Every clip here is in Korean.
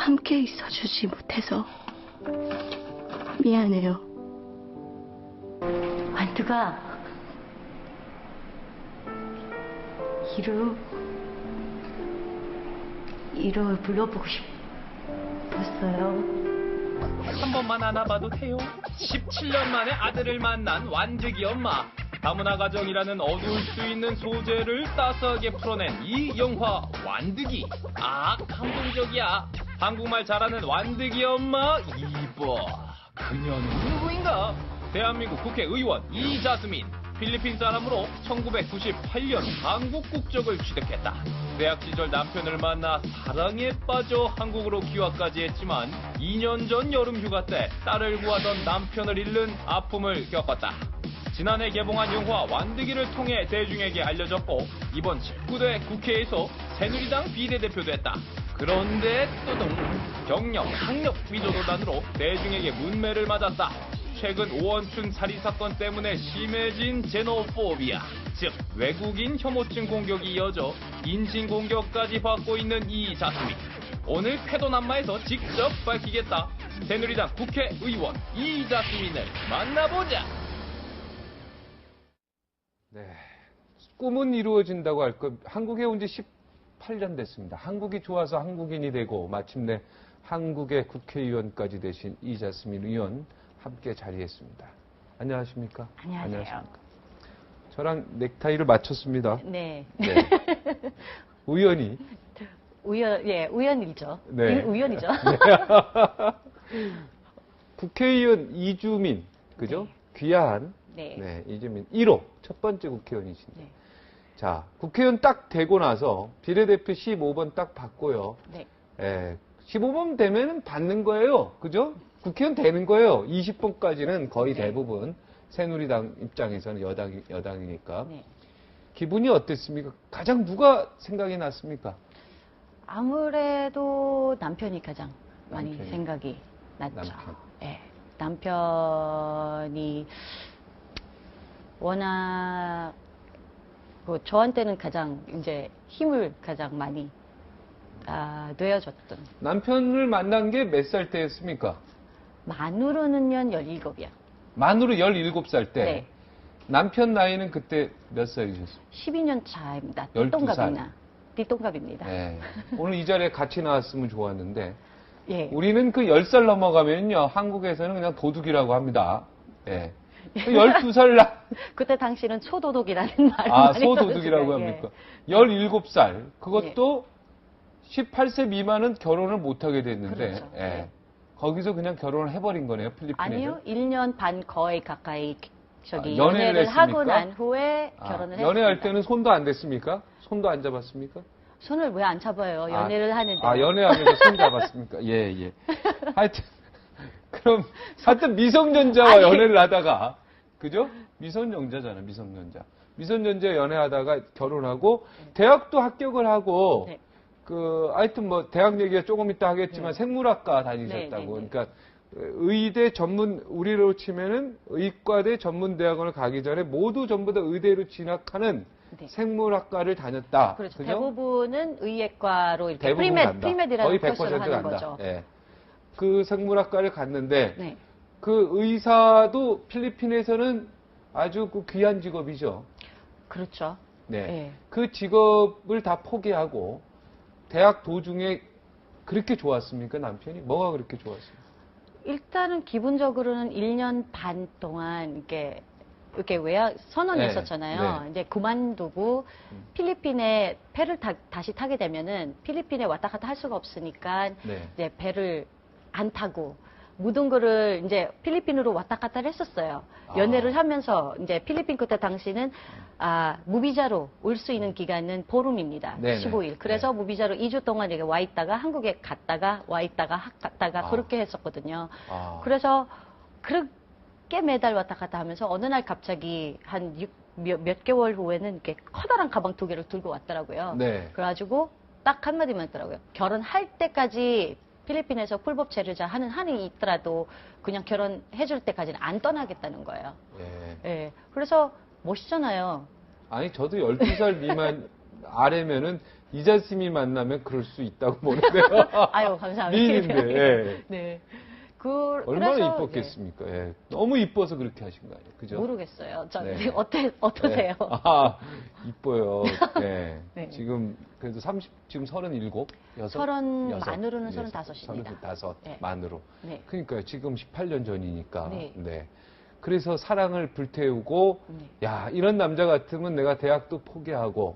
함께 있어주지 못해서 미안해요. 완두가 이름을 불러보고 싶었어요. 한 번만 안아봐도 돼요. 17년 만에 아들을 만난 완득이 엄마. 다문화 가정이라는 어두울 수 있는 소재를 따스하게 풀어낸 이 영화 완득이. 감동적이야. 한국말 잘하는 완득이 엄마 이뻐. 그녀는 누구인가? 대한민국 국회의원 이자스민. 필리핀 사람으로 1998년 한국 국적을 취득했다. 대학 시절 남편을 만나 사랑에 빠져 한국으로 귀화까지 했지만 2년 전 여름 휴가 때 딸을 구하던 남편을 잃는 아픔을 겪었다. 지난해 개봉한 영화 완득이를 통해 대중에게 알려졌고 이번 19대 국회에서 새누리당 비례대표도 했다. 그런데 또동 경력, 학력 위조도단으로 대중에게 문매를 맞았다. 최근 오원춘 살인 사건 때문에 심해진 제노포비아, 즉 외국인 혐오증 공격이 이어져 인신공격까지 받고 있는 이 자스민. 오늘 쾌도남마에서 직접 밝히겠다. 새누리당 국회의원 이 자스민을 만나보자. 네, 꿈은 이루어진다고 할 것. 한국에 온 지 18년 됐습니다. 한국이 좋아서 한국인이 되고 마침내 한국의 국회의원까지 되신 이자스민 의원 함께 자리했습니다. 안녕하십니까? 안녕하세요. 저랑 넥타이를 맞췄습니다. 네. 네. 우연히. 우연이죠. 네. 우연이죠. 네. 국회의원 이주민, 그죠? 네. 귀한. 네. 네, 이주민 1호 첫 번째 국회의원이신데. 네. 자, 국회의원 딱 되고 나서 비례대표 15번 딱 받고요. 네. 15번 되면 받는 거예요. 그죠? 국회의원 되는 거예요. 20번까지는 거의 네. 대부분 새누리당 입장에서는 여당이니까. 네. 기분이 어땠습니까? 가장 누가 생각이 났습니까? 아무래도 남편이 가장 많이 남편이. 생각이 났죠. 남편. 네. 남편이 워낙 저한테는 가장 이제 힘을 가장 많이 놓여줬던. 남편을 만난 게 몇 살 때였습니까? 만으로는요 17이요. 만으로 17살 때. 네. 남편 나이는 그때 몇 살이셨어요? 12년 차입니다. 12살. 띠동갑입니다. 네. 오늘 이 자리에 같이 나왔으면 좋았는데 예. 우리는 그 10살 넘어가면요 한국에서는 그냥 도둑이라고 합니다. 예. 12살 그때 당시는 초도둑이라는 말을 많이 소도둑이라고 들었어요. 합니까? 17살. 그것도 18세 미만은 결혼을 못 하게 됐는데 그렇죠. 예. 네. 거기서 그냥 결혼을 해버린 거네요, 필리핀에서. 아니요. 1년 반 거의 가까이 연애를 하고 했습니까? 난 후에 결혼을 했습니다. 연애할 때는 손도 안 댔습니까? 손도 안 잡았습니까? 손을 왜 안 잡아요? 연애를 하는데. 연애하면서 손 잡았습니까? 예, 예. 하여튼 미성년자와 연애를 하다가, 그죠? 미성년자잖아, 미성년자. 미성년자 연애하다가 결혼하고, 대학도 합격을 하고, 네. 하여튼 대학 얘기가 조금 이따 하겠지만 네. 생물학과 다니셨다고. 네, 네, 네. 그러니까, 의대 우리로 치면은 의과대 전문대학원을 가기 전에 모두 전부 다 의대로 진학하는 네. 생물학과를 다녔다. 그렇죠. 그죠? 대부분은 의예과로 이렇게 대부분 간다. 프리메디라는 거의 코스를 100% 하는 간다. 거죠. 예. 그 생물학과를 갔는데 네. 그 의사도 필리핀에서는 아주 귀한 직업이죠. 그렇죠. 네. 네. 그 직업을 다 포기하고 대학 도중에 그렇게 좋았습니까, 남편이? 뭐가 그렇게 좋았습니까? 일단은 기본적으로는 1년 반 동안 이렇게 선언했었잖아요. 네. 이제 그만두고 필리핀에 배를 다시 타게 되면은 필리핀에 왔다 갔다 할 수가 없으니까 네. 이제 배를 안 타고 모든 거를 이제 필리핀으로 왔다 갔다 했었어요. 연애를 하면서 이제 필리핀 그때 당시는 무비자로 올 수 있는 기간은 보름입니다. 네네. 15일. 그래서 무비자로 2주 동안 이렇게 와 있다가 한국에 갔다가 와 있다가 그렇게 했었거든요. 그래서 그렇게 매달 왔다 갔다 하면서 어느 날 갑자기 한 몇 개월 후에는 이렇게 커다란 가방 2개를 들고 왔더라고요. 네. 그래가지고 딱 한마디만 했더라고요. 결혼할 때까지 필리핀에서 풀법 체류자 하는 한이 있더라도 그냥 결혼해줄 때까지는 안 떠나겠다는 거예요. 예. 예. 그래서 멋있잖아요. 아니, 저도 12살 미만 아래면은 이자스민이 만나면 그럴 수 있다고 보는데요. 아유, 감사합니다. 미인인데. 예. 네. 얼마나 그래서, 이뻤겠습니까? 예. 너무 이뻐서 그렇게 하신 거 아니에요? 그죠? 모르겠어요. 저는 네. 어떠세요? 네. 아, 이뻐요. 네. 네. 지금 그래도 지금 37? 서른 여섯? 만으로는 네, 35입니다. 35 네. 만으로. 네. 그러니까요. 지금 18년 전이니까. 네. 네. 그래서 사랑을 불태우고 네. 야, 이런 남자 같으면 내가 대학도 포기하고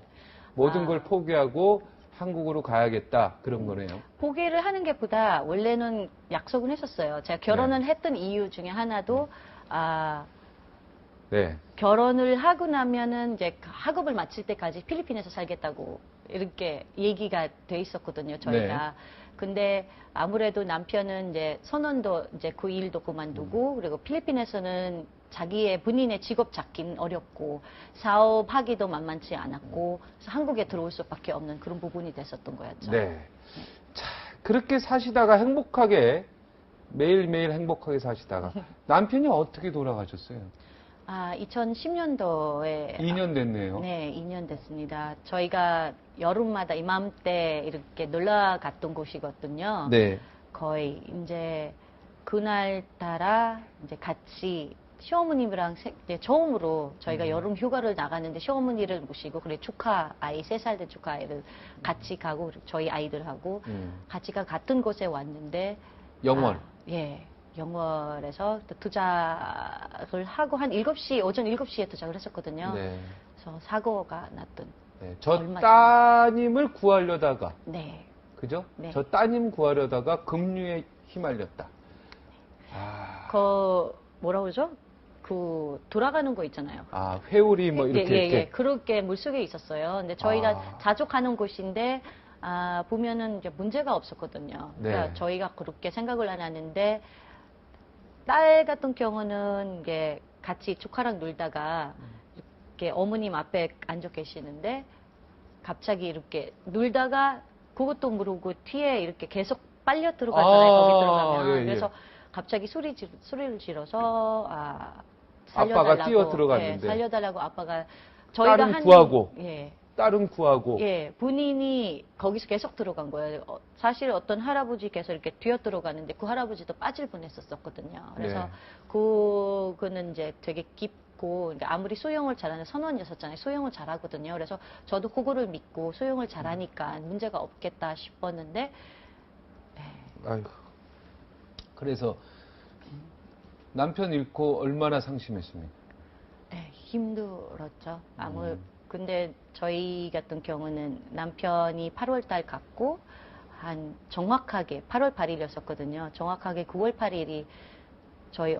모든 걸 포기하고 한국으로 가야겠다. 그런 거네요. 포기를 하는 게 보다 원래는 약속은 했었어요. 제가 결혼을 했던 이유 중에 하나도 네. 결혼을 하고 나면은 이제 학업을 마칠 때까지 필리핀에서 살겠다고 이렇게 얘기가 돼 있었거든요, 저희가. 근데 아무래도 남편은 이제 선원도 이제 그 일도 그만두고 그리고 필리핀에서는 자기의 본인의 직업 잡긴 어렵고 사업하기도 만만치 않았고 그래서 한국에 들어올 수밖에 없는 그런 부분이 됐었던 거였죠. 네. 자, 그렇게 사시다가 행복하게 매일매일 행복하게 사시다가 남편이 어떻게 돌아가셨어요? 2010년도에 2년 됐네요. 네, 2년 됐습니다. 저희가 여름마다 이맘때 이렇게 놀러 갔던 곳이거든요. 네. 거의 이제 그날따라 이제 같이 시어머님이랑 이제 처음으로 저희가 여름 휴가를 나갔는데 시어머니를 모시고 그래 아이 3살 된 조카 아이를 같이 가고 저희 아이들하고 같이 같은 곳에 왔는데 영월. 예. 영월에서 또 도착을 하고 한 7시, 오전 7시에 도착을 했었거든요. 네. 그래서 사고가 났던. 네. 저 얼마 따님을 구하려다가 네. 그죠? 네. 저 따님 구하려다가 급류에 휘말렸다. 뭐라 그러죠? 돌아가는 거 있잖아요. 회오리 뭐 이렇게. 예. 그렇게 물속에 있었어요. 근데 저희가 자주 가는 곳인데, 보면은 이제 문제가 없었거든요. 네. 그러니까 저희가 그렇게 생각을 안 하는데, 딸 같은 경우는 이게 같이 조카랑 놀다가 이렇게 어머님 앞에 앉아 계시는데 갑자기 이렇게 놀다가 그것도 모르고 뒤에 이렇게 계속 빨려 들어가잖아요. 거기 들어가면. 예. 그래서 갑자기 소리를 질러서 아빠가 뛰어 들어갔는데. 예, 살려달라고 아빠가 저희가 딸은 구하고. 예. 딸은 구하고. 예, 본인이 거기서 계속 들어간 거예요. 사실 어떤 할아버지께서 이렇게 뛰어 들어가는데 그 할아버지도 빠질 뻔했었거든요. 그래서 네. 그거는 이제 되게 깊고 그러니까 아무리 수영을 잘하는 선원이었었잖아요. 수영을 잘하거든요. 그래서 저도 그거를 믿고 수영을 잘하니까 문제가 없겠다 싶었는데 아휴. 그래서 남편 잃고 얼마나 상심했습니까? 네, 힘들었죠. 근데 저희 같은 경우는 남편이 8월 달 갔고 정확하게 8월 8일이었었거든요. 정확하게 9월 8일이 저희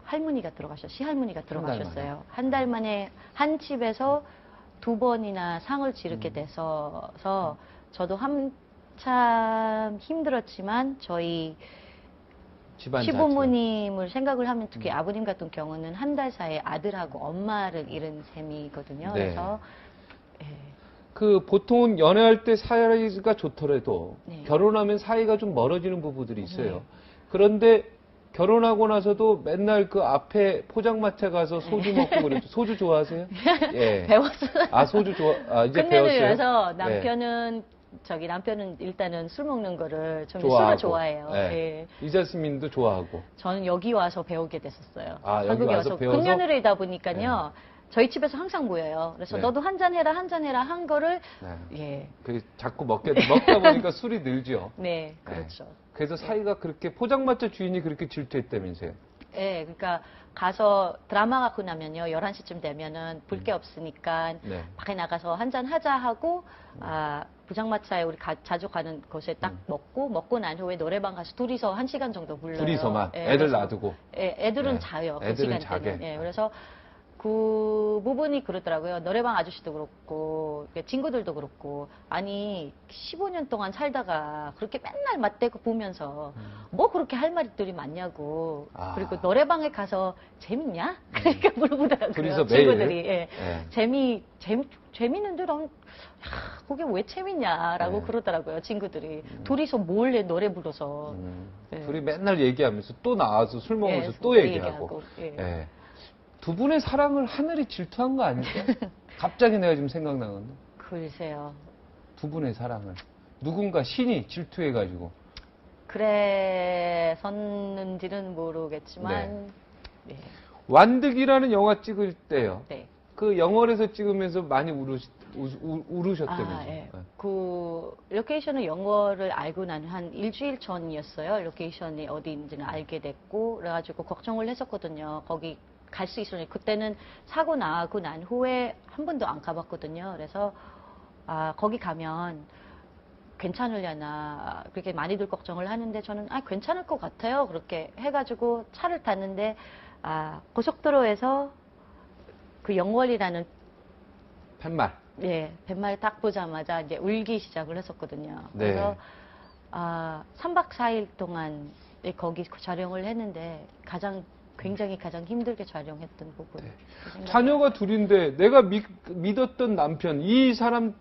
할머니가 시할머니가 들어가셨어요. 한 달 만에 한 집에서 2번이나 상을 치르게 돼서 저도 한참 힘들었지만 저희 시부모님을 생각을 하면 특히 아버님 같은 경우는 한 달 사이에 아들하고 엄마를 잃은 셈이거든요. 네. 그래서 보통은 연애할 때 사이가 좋더라도 네. 결혼하면 사이가 좀 멀어지는 부부들이 있어요. 그런데 결혼하고 나서도 맨날 그 앞에 포장마차 가서 소주 먹고 그랬죠. 소주 좋아하세요? 예. 배웠어요. 소주 이제 근데는 배웠어요? 그래서 남편은 일단은 술 먹는 거를 좀 좋아하고. 술을 좋아해요. 네. 예. 이자스민도 좋아하고. 저는 여기 와서 배우게 됐었어요. 여기 한국에 와서 와서 배워서? 금년을이다 보니까요. 저희 집에서 항상 모여요. 그래서 네. 너도 한잔 해라 한 거를 네. 자꾸 먹다 보니까 술이 늘죠. 네, 그렇죠. 그래서 사이가 그렇게 포장마차 주인이 그렇게 질투했다면서요. 네, 그러니까 가서 드라마가 끝나면요. 11시쯤 되면은 볼 게 없으니까 네. 밖에 나가서 한잔 하자 하고 부장마차에 우리 자주 가는 곳에 딱 먹고 난 후에 노래방 가서 둘이서 1시간 정도 불러요. 둘이서만 예, 애들 그래서, 놔두고. 예, 애들은 네. 자요. 그 애들은 시간대는. 자게. 예, 그래서 그 부분이 그렇더라고요. 노래방 아저씨도 그렇고 친구들도 그렇고 아니 15년 동안 살다가 그렇게 맨날 맞대고 보면서 뭐 그렇게 할 말들이 많냐고. 그리고 노래방에 가서 재밌냐? 그러니까 물어보더라고요. 둘이서 친구들이. 매일. 예. 재밌는데 넌 그게 왜 재밌냐라고 그러더라고요. 친구들이. 둘이서 몰래 노래 불러서. 예. 둘이 맨날 얘기하면서 또 나와서 술 먹으면서 예, 또 얘기하고. 예. 예. 두 분의 사랑을 하늘이 질투한 거 아닐까? 갑자기 내가 지금 생각나는데. 글쎄요. 두 분의 사랑을 누군가 신이 질투해가지고 그랬었는지는 모르겠지만 네. 완득이라는 영화 찍을 때요. 네. 그 영월에서 찍으면서 많이 울으셨다면서요. 예. 그 로케이션은 영어를 알고 난 한 일주일 전이었어요. 로케이션이 어디인지는 알게 됐고 그래가지고 걱정을 했었거든요. 거기 갈 수 있었는데 그때는 사고 나고 난 후에 한 번도 안 가봤거든요. 그래서 거기 가면 괜찮으려나 그렇게 많이들 걱정을 하는데 저는 괜찮을 것 같아요. 그렇게 해가지고 차를 탔는데 고속도로에서 그 영월이라는 팻말. 예, 팻말 딱 보자마자 이제 울기 시작을 했었거든요. 네. 그래서 3박 4일 동안 거기 촬영을 했는데 굉장히 가장 힘들게 촬영했던 부분. 네. 자녀가 둘인데 내가 믿었던 남편 이 사람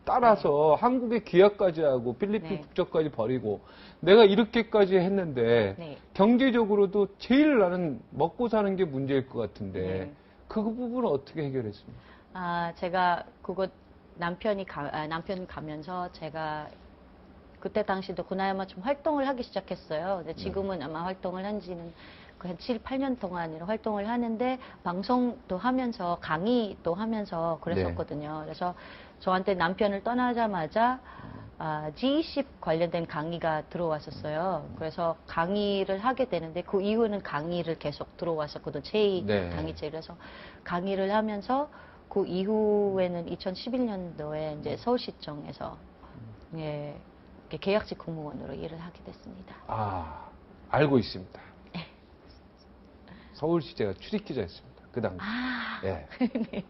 따라서 한국에 귀화까지 하고 필리핀 네. 국적까지 버리고 내가 이렇게까지 했는데 네. 경제적으로도 제일 나는 먹고 사는 게 문제일 것 같은데 네. 그 부분은 어떻게 해결했습니까? 제가 그거 남편 가면서 제가 그때 당시도 그나마 좀 활동을 하기 시작했어요. 근데 지금은 아마 활동을 한 지는 한 7, 8년 동안 활동을 하는데 방송도 하면서 강의도 하면서 그랬었거든요. 그래서 저한테 남편을 떠나자마자 G20 관련된 강의가 들어왔었어요. 그래서 강의를 하게 되는데 그 이후는 강의를 계속 들어왔었거든요. 제2 네. 강의제. 그래서 강의를 하면서 그 이후에는 2011년도에 이제 서울시청에서 예, 계약직 공무원으로 일을 하게 됐습니다. 알고 있습니다. 서울시 제가 출입기자였습니다. 그 당시. 예. 네.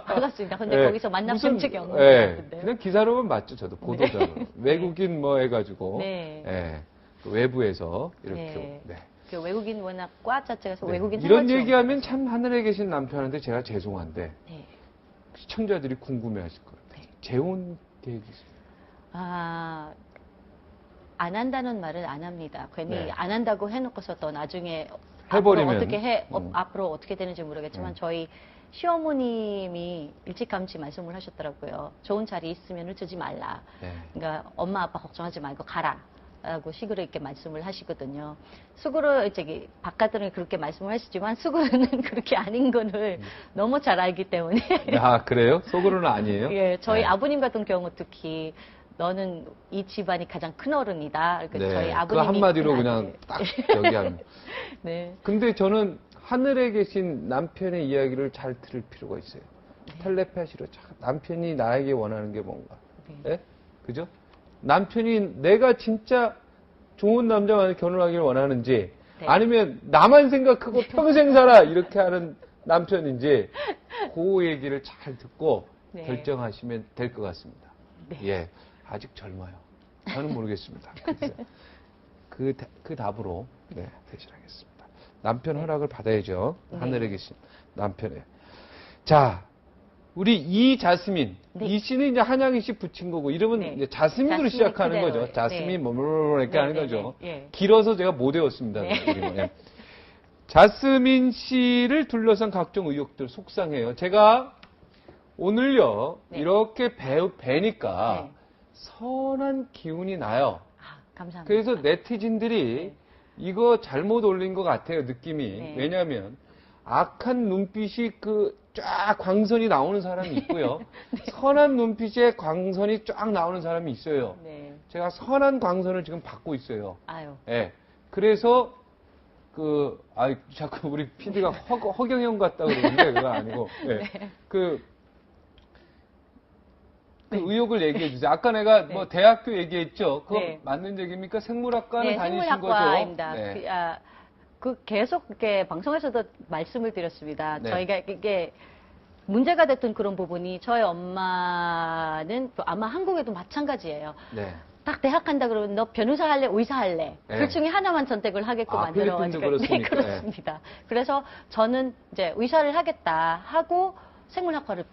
반갑습니다. 근데 예. 거기서 만났던 적이 없는 것 예. 같은데요. 그냥 기사로만 봤죠, 저도 보도자로. 네. 외국인 뭐 해가지고 네. 예. 그 외부에서 이렇게. 네. 네. 그 외국인 워낙 과 자체가 네. 외국인 이런 생활 얘기하면 지원이라서. 참 하늘에 계신 남편한테 제가 죄송한데 네. 시청자들이 궁금해하실 거예요. 네. 재혼 계획이 있습니다. 안 한다는 말을 안 합니다. 괜히 네. 안 한다고 해놓고서 또 나중에 해버리면. 앞으로 어떻게 되는지 모르겠지만 저희 시어머님이 일찌감치 말씀을 하셨더라고요. 좋은 자리 있으면 두지 말라. 네. 그러니까 엄마 아빠 걱정하지 말고 가라. 라고 식으로 이렇게 말씀을 하시거든요. 속으로 바깥으로는 그렇게 말씀을 하시지만 속으로는 그렇게 아닌 거를 너무 잘 알기 때문에. 그래요? 속으로는 아니에요? 예, 저희 네. 아버님 같은 경우 특히 너는 이 집안이 가장 큰 어른이다. 그러니까 네. 저희 그 아버님이 한마디로 큰 그냥 아들. 딱 여기하면. 네. 근데 저는 하늘에 계신 남편의 이야기를 잘 들을 필요가 있어요. 텔레파시로 남편이 나에게 원하는 게 뭔가. 네. 예? 그죠? 남편이 내가 진짜 좋은 남자와 결혼하기를 원하는지 네. 아니면 나만 생각하고 평생 살아 이렇게 하는 남편인지 그 얘기를 잘 듣고 네. 결정하시면 될 것 같습니다. 네. 예, 아직 젊어요. 저는 모르겠습니다. 그래서 그 답으로 대신하겠습니다. 남편 허락을 받아야죠. 네. 하늘에 계신 남편의. 자, 우리 이자스민. 네. 이 씨는 이제 한양희 씨 붙인 거고, 이름은 네. 이제 자스민으로 자스민 시작하는 그대로예요. 거죠. 자스민, 네. 뭐, 이렇게 네, 하는 네, 거죠. 네, 네. 길어서 제가 못 외웠습니다. 네. 이름은. 예. 자스민 씨를 둘러싼 각종 의혹들 속상해요. 제가 오늘요, 네. 이렇게 뵈니까 네. 선한 기운이 나요. 감사합니다. 그래서 네티즌들이 네. 이거 잘못 올린 것 같아요, 느낌이. 네. 왜냐하면 악한 눈빛이 쫙 광선이 나오는 사람이 있고요. 네. 선한 눈빛에 광선이 쫙 나오는 사람이 있어요. 네. 제가 선한 광선을 지금 받고 있어요. 아유. 예. 그래서 자꾸 우리 PD가 허경영 같다 그러는데 그거 아니고. 예. 네. 그 의혹을 얘기해 주세요. 아까 내가 네. 뭐 대학교 얘기했죠. 그거 네. 맞는 얘기입니까? 생물학과는 네, 다니신 생물학과입니다. 거죠? 네. 계속 이렇게 방송에서도 말씀을 드렸습니다. 네. 저희가 이게 문제가 됐던 그런 부분이 저희 엄마는 아마 한국에도 마찬가지예요. 네. 딱 대학 간다 그러면 너 변호사 할래, 의사 할래. 네. 둘 중에 하나만 선택을 하게끔 만들어가지고. 필리핀도 그렇습니까? 네, 그렇습니다. 그래서 저는 이제 의사를 하겠다 하고 생물학과를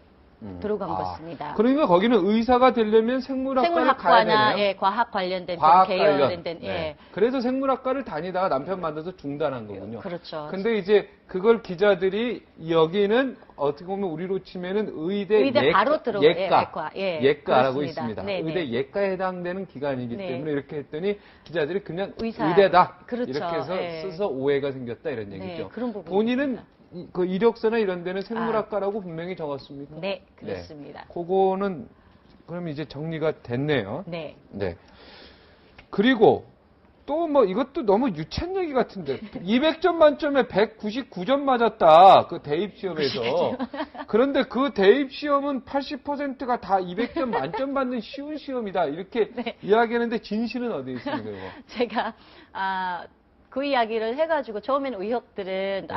들어간 것입니다. 그러니까 거기는 의사가 되려면 생물학과를 가야 생물학과나 되네요. 예, 과학 관련된 과학 계열 관련. 된 예. 네. 그래서 생물학과를 다니다가 남편 만나서 중단한 거군요. 그렇죠. 근데 이제 그걸 기자들이 여기는 어떻게 보면 우리로 치면은 의대 바로 들어가 예과라고 그렇습니다. 있습니다. 네, 의대 네. 예과에 해당되는 기관이기 네. 때문에 이렇게 했더니 기자들이 그냥 의사. 의대다 그렇죠. 이렇게 해서 네. 써서 오해가 생겼다 이런 얘기죠. 네, 그런 부분입니다. 본인은 그 이력서나 이런 데는 생물학과라고 분명히 적었습니까? 네, 그렇습니다. 그거는 그럼 이제 정리가 됐네요. 네. 네. 그리고 또 뭐 이것도 너무 유치한 얘기 같은데 200점 만점에 199점 맞았다. 그 대입 시험에서. 그런데 그 대입 시험은 80%가 다 200점 만점 받는 쉬운 시험이다. 이렇게 네. 이야기하는데 진실은 어디에 있습니까? 이거? 제가 그 이야기를 해가지고 처음에는 의혹들은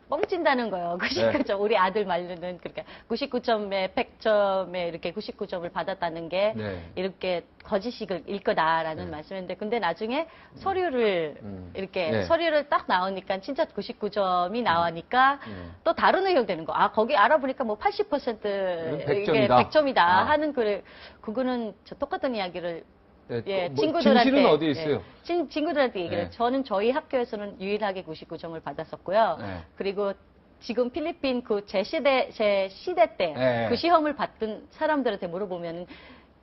뻥친다는 거예요. 99점. 우리 아들 말로는 그러니까 99점에 100점에 이렇게 99점을 받았다는 게 이렇게 거짓일 거다라는 말씀인데 근데 나중에 서류를 이렇게 서류를 딱 나오니까 진짜 99점이 나오니까 또 다른 의혹 되는 거. 거기 알아보니까 뭐 80% 이게 100점이다 하는 그거는 저 똑같은 이야기를 친구들한테 진실은 어디에 있어요? 친구들한테 얘기를 저는 저희 학교에서는 유일하게 99점을 받았었고요. 그리고 지금 필리핀 제 시대 때 그 시험을 받던 사람들한테 물어보면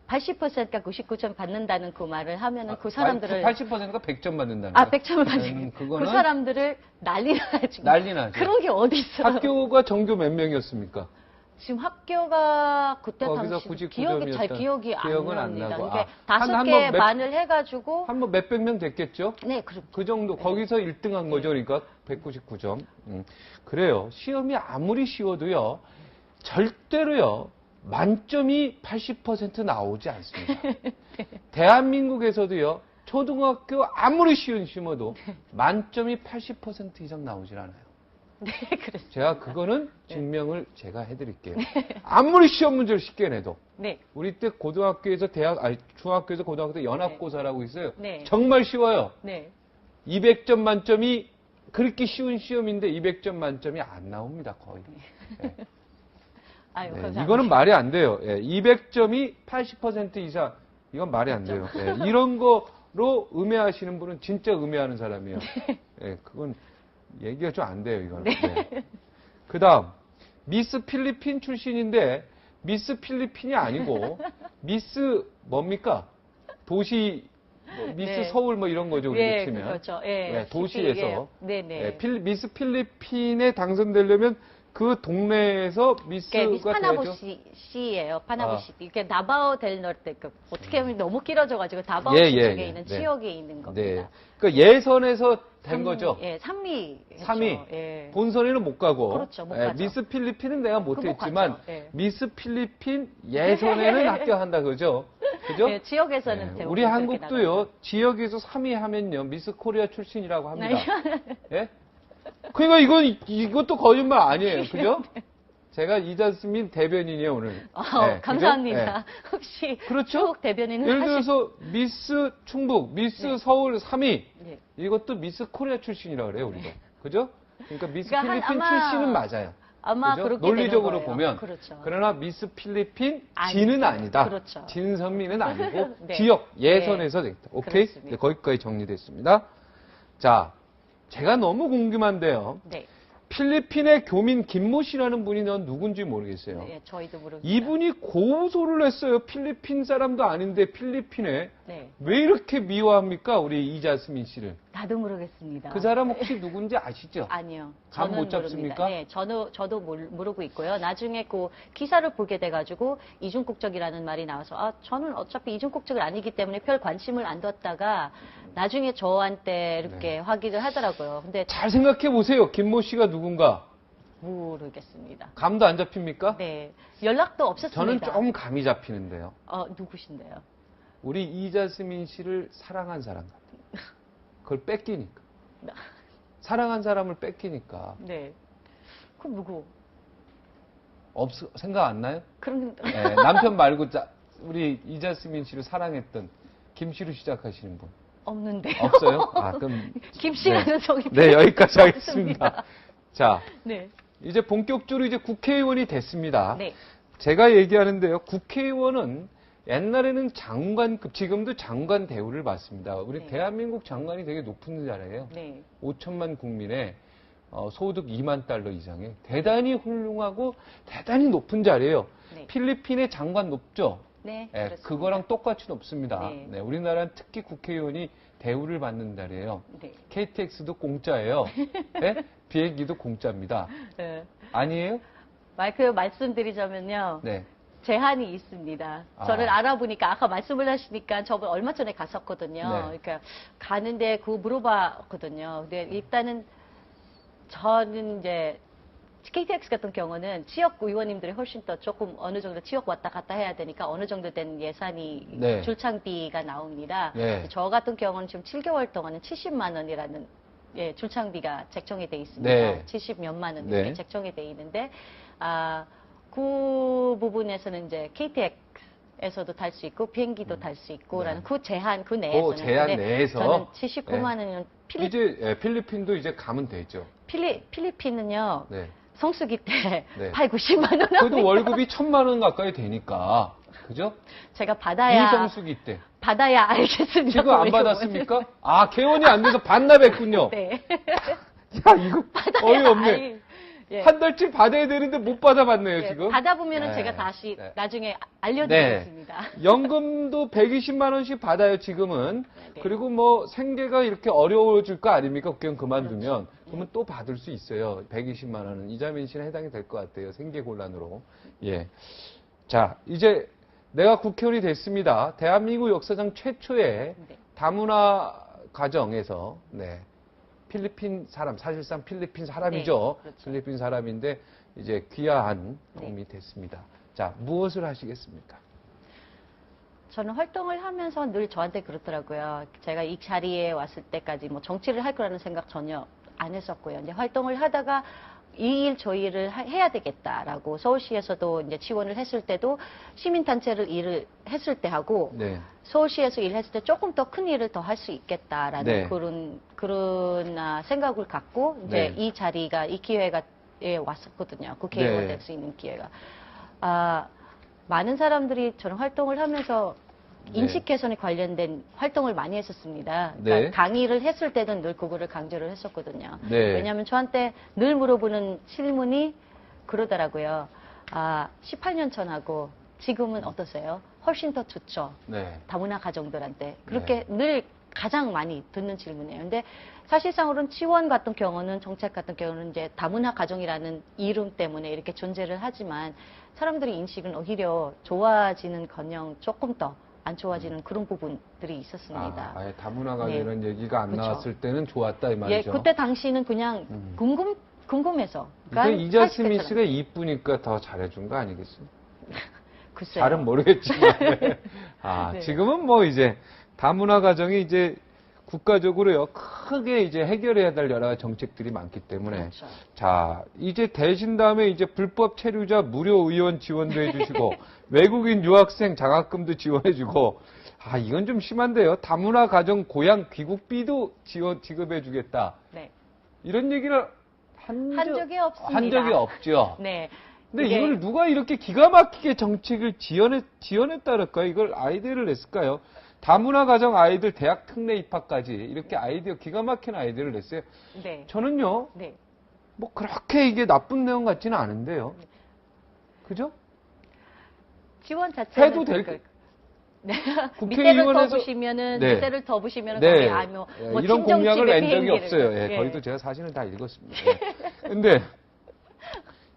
80%가 99점 받는다는 그 말을 하면은 그 사람들을 80%가 100점 받는다는 100점을 받는 그 사람들을 난리 나죠. 그런 게 어디 있어요? 학교가 전교 몇 명이었습니까? 지금 학교가 그때 거기서 당시 99점이었던 기억이 안 납니다. 나고. 이게 5개 반을 해가지고 한 뭐 몇백 명 됐겠죠? 네, 그 정도 거기서 1등한 거죠. 그러니까 199점. 그래요. 시험이 아무리 쉬워도요. 절대로요. 만점이 80% 나오지 않습니다. 대한민국에서도요. 초등학교 아무리 쉬운 시험도 만점이 80% 이상 나오질 않아요. 네, 그렇습니다. 제가 그거는 증명을 제가 해드릴게요. 아무리 시험 문제를 쉽게 내도. 네. 우리 때 고등학교에서 중학교에서 고등학교 때 연합고사라고 있어요. 네. 정말 쉬워요. 네. 200점 만점이 그렇게 쉬운 시험인데 200점 만점이 안 나옵니다, 거의. 네. 아유, 네, 이거는 말이 안 돼요. 200점이 80% 이상, 이건 말이 안 돼요. 이런 거로 음해하시는 분은 진짜 음해하는 사람이에요. 그건 얘기가 좀 안 돼요, 이거는. 그 다음, 미스 필리핀 출신인데, 미스 필리핀이 아니고, 미스 뭡니까? 도시, 미스 서울 뭐 이런 거죠, 우리가 치면. 그렇죠. 도시에서. 미스 필리핀에 당선되려면 그 동네에서 미스가 미스 파나보시예요. 파나보시. 이렇게 나바오 델 노르테 어떻게 보면 너무 길어져가지고 다바오 쪽에 있는 지역에 있는 겁니다. 그러니까 예선에서 된 거죠. 3위. 본선에는 못 가고. 그렇죠, 못 가죠. 미스 필리핀은 내가 못했지만 미스 필리핀 예선에는 합격한다 그죠? 그죠? 지역에서는 우리 한국도요. 지역에서 3위 하면요 미스 코리아 출신이라고 합니다. 그러니까 이것도 거짓말 아니에요. 그죠? 제가 이자스민 대변인이에요, 오늘. 감사합니다. 혹시 그렇죠? 충북 대변인은 예를 들어서 미스 충북, 미스 서울 3위. 이것도 미스 코리아 출신이라고 그래요, 우리가. 그죠? 그러니까 미스 필리핀 출신은 맞아요. 아마 그죠? 그렇게 논리적으로 되는 거예요. 보면. 그렇죠. 그러나 미스 필리핀 진은 아니다. 그렇죠. 진선미는 아니고 지역 예선에서 됐다. 오케이? 그렇습니다. 거기까지 정리됐습니다. 자, 제가 너무 궁금한데요. 필리핀의 교민 김모 씨라는 분이 넌 누군지 모르겠어요. 저희도 모르겠어요. 이분이 고소를 했어요. 필리핀 사람도 아닌데 필리핀에 왜 이렇게 미워합니까? 우리 이자스민 씨를. 나도 모르겠습니다. 그 사람 혹시 누군지 아시죠? 아니요. 감 저는 못 잡습니까? 모릅니다. 네, 저도 모르고 있고요. 나중에 그 기사를 보게 돼가지고 이중국적이라는 말이 나와서 저는 어차피 이중국적이 아니기 때문에 별 관심을 안 뒀다가 나중에 저한테 이렇게 확인을 하더라고요. 근데 잘 생각해 보세요. 김모 씨가 누군가. 모르겠습니다. 감도 안 잡힙니까? 네. 연락도 없었습니다. 저는 좀 감이 잡히는데요. 누구신데요? 우리 이자스민 씨를 사랑한 사람 같아요. 그걸 뺏기니까. 사랑한 사람을 뺏기니까. 네. 그럼 누구? 생각 안 나요? 그럼 남편 말고 우리 이자스민 씨를 사랑했던 김 씨로 시작하시는 분. 없는데. 없어요? 그럼 김 씨라는 성이 여기까지 하겠습니다. 자, 이제 본격적으로 이제 국회의원이 됐습니다. 네. 제가 얘기하는데요. 국회의원은 옛날에는 장관급, 지금도 장관 대우를 받습니다. 우리 네. 대한민국 장관이 되게 높은 자리예요. 네. 5천만 국민의 소득 2만 달러 이상의 대단히 훌륭하고 대단히 높은 자리예요. 네. 필리핀의 장관 높죠? 네. 네, 그렇습니다. 그거랑 똑같이 높습니다. 네. 네, 우리나라는 특히 국회의원이 대우를 받는 자리예요. 네. KTX도 공짜예요. 네? 비행기도 공짜입니다. 네. 아니에요? 말씀드리자면요. 네. 제한이 있습니다. 저를 알아보니까 아까 말씀을 하시니까 저번 얼마 전에 갔었거든요. 네. 그러니까 가는데 그거 물어봤거든요. 근데 일단은 저는 이제 KTX 같은 경우는 지역 의원님들이 훨씬 더 조금 어느 정도 지역 왔다 갔다 해야 되니까 어느 정도 된 예산이 네. 출창비가 나옵니다. 네. 저 같은 경우는 지금 7개월 동안은 70만 원이라는 출창비가 책정이 돼 있습니다. 네. 70몇만 원 네. 이렇게 책정이 돼 있는데 그 부분에서는 이제 KTX에서도 탈 수 있고 비행기도 탈 수 있고라는 그 제한 그 내에서는 제한 근데 내에서 저는 79만 원은 필리핀도 이제 가면 되죠. 필리핀은요. 네. 성수기 때 네. 8, 90만 원 그래도 하고 월급이 1,000만 원 가까이 되니까. 그죠? 제가 받아야 이성수기 때. 알겠습니다. 지금 안 받았습니까? 개원이 안 돼서 반납했군요. 네. 야, 이거 어이없네. 아니, 예. 한 달쯤 받아야 되는데 못 받아봤네요, 예, 지금. 받아보면은 네. 제가 다시 네. 나중에 알려드리겠습니다. 연금도 120만 원씩 받아요, 지금은. 네. 그리고 뭐 생계가 이렇게 어려워질 거 아닙니까? 국회의원 그만두면. 그렇죠. 그러면 또 받을 수 있어요. 120만 원은. 이자민 씨는 해당이 될 것 같아요. 생계 곤란으로. 예. 자, 이제 내가 국회의원이 됐습니다. 대한민국 역사상 최초의 네. 다문화 가정에서, 필리핀 사람, 사실상 필리핀 사람이죠. 네, 그렇죠. 필리핀 사람인데, 이제 귀화한 네. 놈이 됐습니다. 자, 무엇을 하시겠습니까? 저는 활동을 하면서 늘 저한테 그렇더라고요. 제가 이 자리에 왔을 때까지 뭐 정치를 할 거라는 생각 전혀 안 했었고요. 이제 활동을 하다가 이 일 저 일을 해야 되겠다라고 서울시에서도 이제 지원을 했을 때도 시민단체를 일을 했을 때 하고 네. 서울시에서 일했을 때 조금 더 큰 일을 더 할 수 있겠다라는 네. 그런 생각을 갖고 이제 네. 이 자리가 이 기회가 왔었거든요. 국회의원 네. 될 수 있는 기회가. 많은 사람들이 저는 활동을 하면서 네. 인식 개선에 관련된 활동을 많이 했었습니다. 그러니까 네. 강의를 했을 때는 늘 그거를 강조를 했었거든요. 네. 왜냐하면 저한테 늘 물어보는 질문이 그러더라고요. 18년 전하고 지금은 어떠세요? 훨씬 더 좋죠. 네. 다문화 가정들한테. 그렇게 늘 가장 많이 듣는 질문이에요. 근데 사실상으로는 지원 같은 경우는 정책 같은 경우는 이제 다문화 가정이라는 이름 때문에 이렇게 존재를 하지만 사람들이 인식은 오히려 좋아지는커녕 조금 더 안 좋아지는 그런 부분들이 있었습니다. 아예 다문화 가정이라는 얘기가 안 그렇죠. 나왔을 때는 좋았다 이 말이죠. 그때 당시는 그냥 궁금해서. 그러니까 이자스민 씨가 이쁘니까 더 잘해준 거 아니겠어요? 글쎄요. 잘은 모르겠지만. 네. 지금은 뭐 이제 다문화 가정이 이제 국가적으로요 크게 이제 해결해야 될 여러 가지 정책들이 많기 때문에 그렇죠. 자 이제 되신 다음에 이제 불법 체류자 무료 의원 지원도 해주시고 외국인 유학생 장학금도 지원해주고 이건 좀 심한데요. 다문화 가정 고향 귀국비도 지급해주겠다. 네. 이런 얘기를 한 적이 없습니다. 한 적이 없죠. 네. 근데 이걸 누가 이렇게 기가 막히게 정책을 지원했다 그럴까요? 이걸 아이디어를 냈을까요? 다문화 가정 아이들 대학 특례 입학까지 이렇게 아이디어 기가 막힌 아이디어를 냈어요. 네. 저는요. 네. 뭐 그렇게 이게 나쁜 내용 같지는 않은데요. 그죠? 지원 자체는 해도 될 네. 국회의원에서 밑에를 더 보시면은 네. 밑에를 더 보시면은 네. 거기 뭐 이런 공약을 낸 적이 비행기를. 없어요. 거기도 제가 사실은 다 읽었습니다. 근데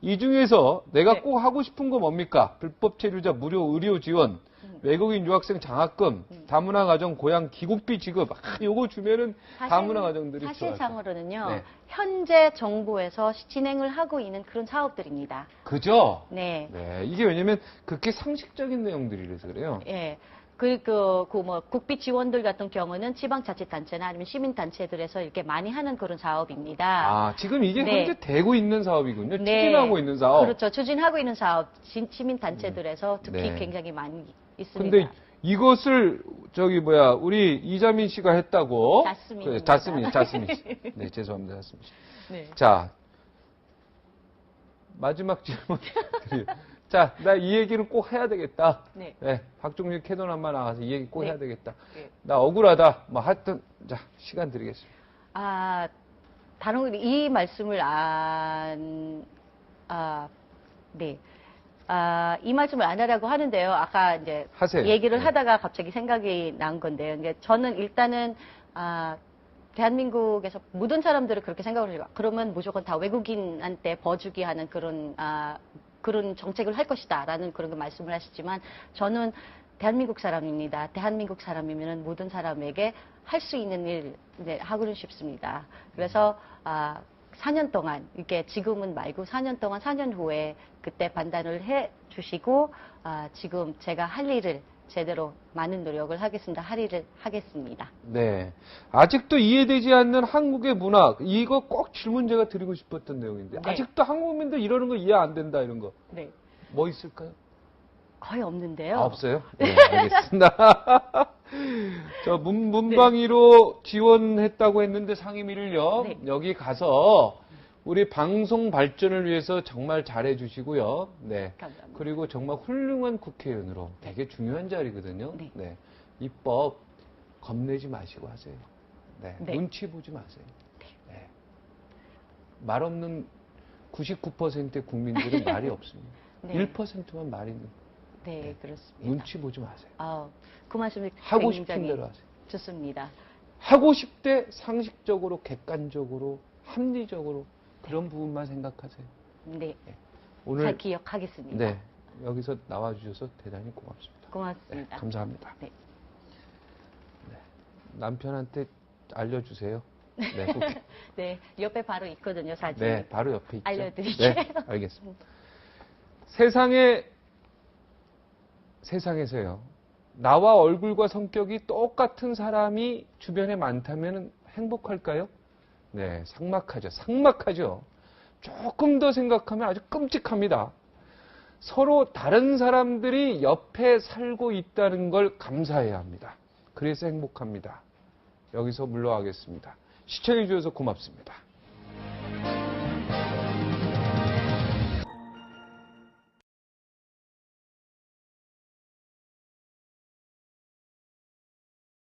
이 중에서 내가 꼭 하고 싶은 거 뭡니까? 불법 체류자 무료 의료 지원, 외국인 유학생 장학금, 다문화 가정 고향 귀국비 지급. 요거 주면은 다문화 가정들이 사실상으로는요. 네. 현재 정부에서 진행을 하고 있는 그런 사업들입니다. 그죠? 네. 네. 이게 왜냐면 그렇게 상식적인 내용들이라서 그래요. 예. 뭐 국비 지원들 같은 경우는 지방자치단체나 아니면 시민단체들에서 이렇게 많이 하는 그런 사업입니다. 지금 이게 네. 현재 되고 있는 사업이군요. 네. 추진하고 있는 사업. 그렇죠. 추진하고 있는 사업, 시민단체들에서 특히 네. 굉장히 많이 있습니다. 근데 이것을 우리 이자민 씨가 했다고. 자스민입니다. 자스민 씨. 네, 죄송합니다. 자스민 씨. 네. 자, 마지막 질문 드려요. 자, 나 이 얘기는 꼭 해야 되겠다. 네. 네, 박종률 캐논 한번 나가서 이 얘기 꼭 네. 해야 되겠다. 네. 나 억울하다. 뭐 하여튼 자, 시간 드리겠습니다. 다른 이 말씀을 네. 이 말씀을 안 하려고 하는데요. 아까 이제 하세요. 얘기를 네. 하다가 갑자기 생각이 난 건데요. 이제 저는 일단은 대한민국에서 모든 사람들은 그렇게 생각을 해요. 그러면 무조건 다 외국인한테 버주기 하는 그런 정책을 할 것이다라는 그런 거 말씀을 하시지만 저는 대한민국 사람입니다. 대한민국 사람이면 모든 사람에게 할 수 있는 일 하고는 싶습니다. 그래서 4년 동안 이게 지금은 말고 4년 동안 4년 후에 그때 판단을 해 주시고 지금 제가 할 일을 제대로 많은 노력을 하겠습니다. 할 일을 하겠습니다. 네. 아직도 이해되지 않는 한국의 문화, 이거 꼭 질문 제가 드리고 싶었던 내용인데, 네. 아직도 한국민들 이러는 거 이해 안 된다, 이런 거. 네. 뭐 있을까요? 거의 없는데요. 없어요? 네, 알겠습니다. 저 문방위로 지원했다고 했는데 상임위를요, 네. 여기 가서 우리 방송 발전을 위해서 정말 잘해 주시고요. 네. 감사합니다. 그리고 정말 훌륭한 국회의원으로 되게 중요한 자리거든요. 네. 네. 입법 겁내지 마시고 하세요. 네. 네. 눈치 보지 마세요. 네. 말 없는 99%의 국민들은 말이 없습니다. 네. 1%만 말이 있는. 네, 그렇습니다. 눈치 보지 마세요. 그 말씀이 하고 싶은 굉장히 대로 하세요. 좋습니다. 하고 싶대 상식적으로, 객관적으로, 합리적으로 그런 부분만 생각하세요. 네. 오늘 잘 기억하겠습니다. 네, 여기서 나와주셔서 대단히 고맙습니다. 고맙습니다. 네, 감사합니다. 네. 네, 남편한테 알려주세요. 네, 꼭. 네, 옆에 바로 있거든요, 사진. 네, 바로 옆에 있죠. 알려드릴게요. 네, 알겠습니다. 세상에서요, 나와 얼굴과 성격이 똑같은 사람이 주변에 많다면 행복할까요? 네, 삭막하죠. 조금 더 생각하면 아주 끔찍합니다. 서로 다른 사람들이 옆에 살고 있다는 걸 감사해야 합니다. 그래서 행복합니다. 여기서 물러가겠습니다. 시청해 주셔서 고맙습니다.